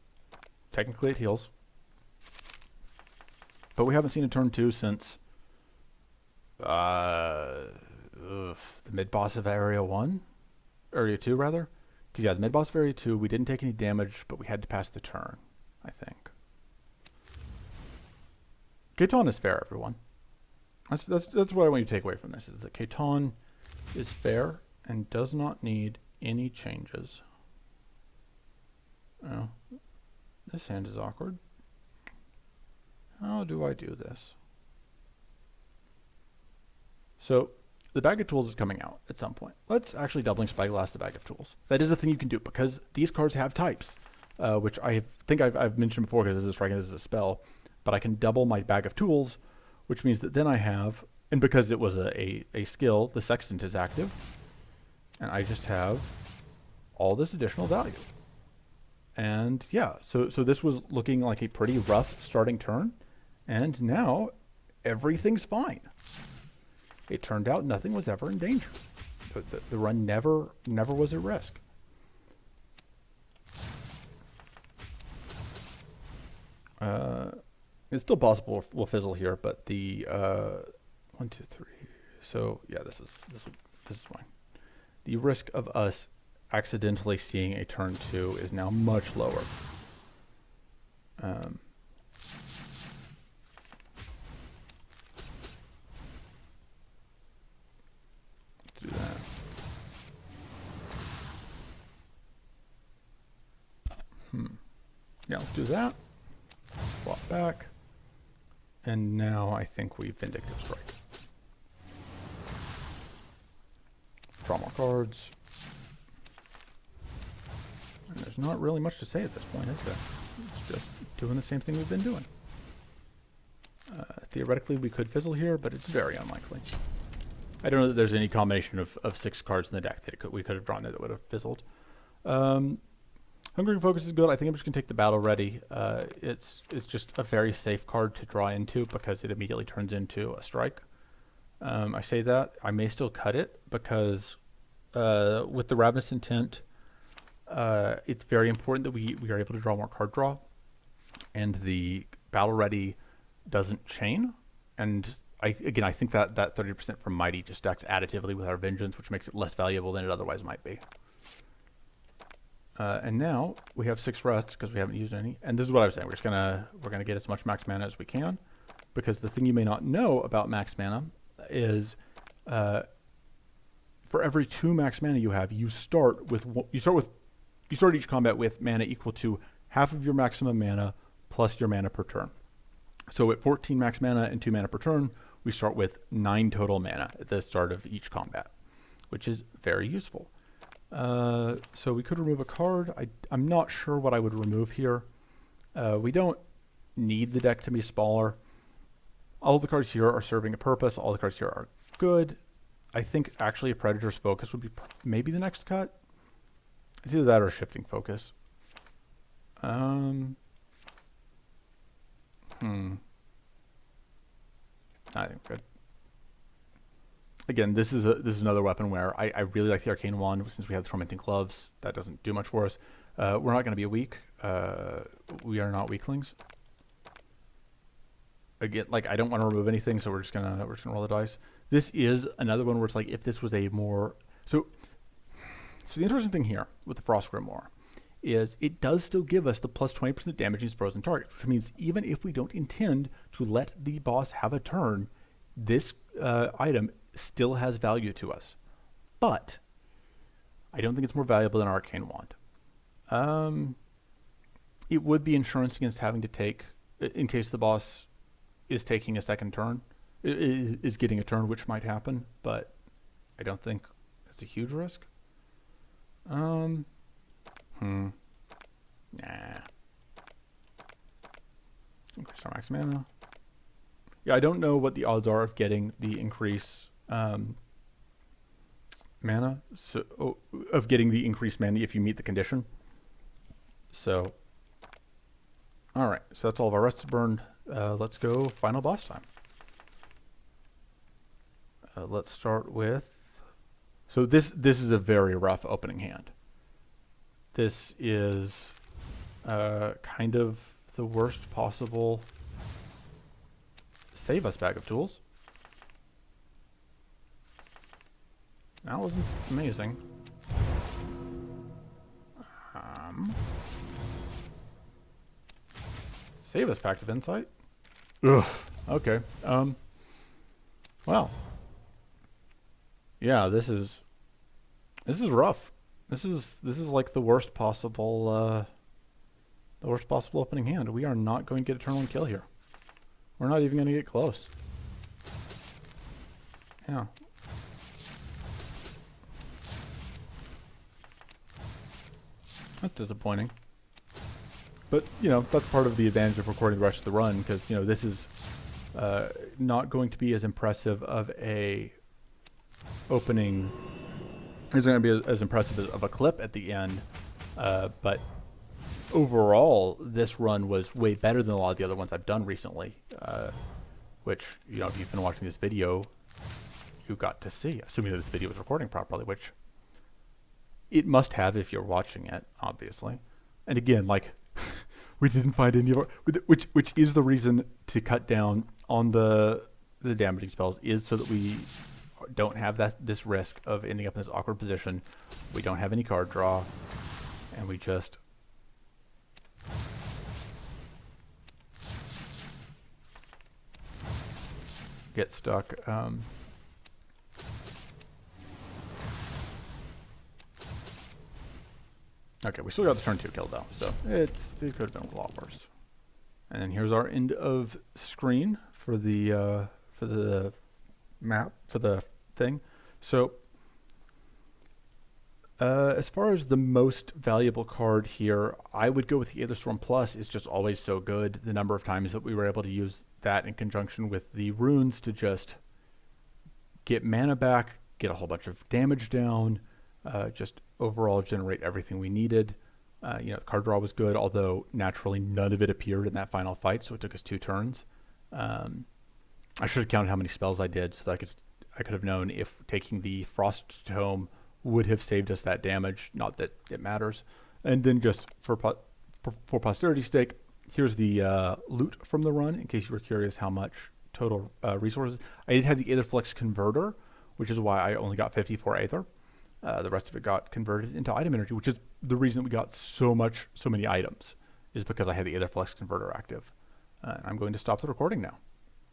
Technically it heals. But we haven't seen a turn 2 since the mid-boss of Area 1? Area 2, rather? Because, yeah, the mid-boss of Area 2, we didn't take any damage, but we had to pass the turn, I think. Caitan is fair, everyone. That's what I want you to take away from this, is that Caitan is fair and does not need any changes. Oh, this hand is awkward. How do I do this? So the Bag of Tools is coming out at some point. Let's actually Doubling Spyglass the Bag of Tools. That is a thing you can do because these cards have types, which I think I've mentioned before because this is striking, this is a spell. But I can double my Bag of Tools, which means that then I have, and because it was a skill, the Sextant is active, and I just have all this additional value. And yeah, so this was looking like a pretty rough starting turn, and now everything's fine. It turned out nothing was ever in danger. The run never was at risk. It's still possible we'll fizzle here, but the 1, 2, 3. So yeah, this is fine. The risk of us accidentally seeing a turn 2 is now much lower. Let's do that. Yeah, let's do that. Swap back. And now I think we Vindictive Strike. Draw more cards. And there's not really much to say at this point, is there? It's just doing the same thing we've been doing. Theoretically, we could fizzle here, but it's very unlikely. I don't know that there's any combination of 6 cards in the deck that we could have drawn that would have fizzled. Hungering Focus is good. I think I'm just going to take the Battle Ready. It's just a very safe card to draw into because it immediately turns into a strike. I say that. I may still cut it because with the Ravenous Intent, it's very important that we are able to draw more card draw. And the Battle Ready doesn't chain. And I think that 30% from Mighty just stacks additively with our Vengeance, which makes it less valuable than it otherwise might be. And now we have 6 rests because we haven't used any. And this is what I was saying. We're gonna get as much max mana as we can, because the thing you may not know about max mana is for every 2 max mana you have, you start each combat with mana equal to half of your maximum mana plus your mana per turn. So at 14 max mana and 2 mana per turn, we start with 9 total mana at the start of each combat, which is very useful. So we could remove a card. I'm not sure what I would remove here. We don't need the deck to be smaller. All the cards here are serving a purpose. All the cards here are good. I think actually a Predator's Focus would be maybe the next cut. It's either that or Shifting Focus. I think good. Again, this is another weapon where I really like the Arcane Wand. Since we have the Tormenting Gloves, that doesn't do much for us. We're not going to be weak. We are not weaklings. Again, like, I don't want to remove anything, so we're just gonna roll the dice. This is another one where it's like, if this was a more so the interesting thing here with the Frost Grimoire is it does still give us the plus 20% damage against frozen targets, which means even if we don't intend to let the boss have a turn, this item still has value to us. But I don't think it's more valuable than Arcane Wand. It would be insurance against having to take, in case the boss is taking a second turn, is getting a turn, which might happen, but I don't think it's a huge risk. Nah. Increase our max mana. Yeah, I don't know what the odds are of getting the increase mana, of getting the increased mana if you meet the condition. So, all right, so that's all of our rests burned. Let's go final boss time. Let's start with, so this is a very rough opening hand. This is kind of the worst possible save us bag of tools. That wasn't amazing. Save us pact of insight. Ugh. Okay. Well. Yeah, this is rough. This is like the worst possible opening hand. We are not going to get a turn one kill here. We're not even going to get close. Yeah. That's disappointing. But, you know, that's part of the advantage of recording the rest of the run, because, you know, this is not going to be as impressive of a opening. Isn't going to be as impressive of a clip at the end, but overall, this run was way better than a lot of the other ones I've done recently, which, you know, if you've been watching this video, you got to see, assuming that this video was recording properly, which it must have if you're watching it, obviously. And again, like, we didn't find any of our, which is the reason to cut down on the damaging spells, is so that we don't have this risk of ending up in this awkward position. We don't have any card draw, and we just get stuck. Okay, we still got the turn 2 kill though, so it could have been a lot worse. And then here's our end of screen for the map, for the thing. So as far as the most valuable card here, I would go with the Aether Storm Plus. It's just always so good. The number of times that we were able to use that in conjunction with the runes to just get mana back, get a whole bunch of damage down, just overall generate everything we needed. You know, the card draw was good, although naturally none of it appeared in that final fight, so it took us 2 turns. I should have counted how many spells I did, so that I could have known if taking the Frost Tome would have saved us that damage. Not that it matters. And then just for posterity's sake, here's the loot from the run, in case you were curious how much total resources. I did have the Aetherflux Converter, which is why I only got 54 Aether. The rest of it got converted into item energy, which is the reason that we got so many items, is because I had the Aetherflux Converter active. I'm going to stop the recording now.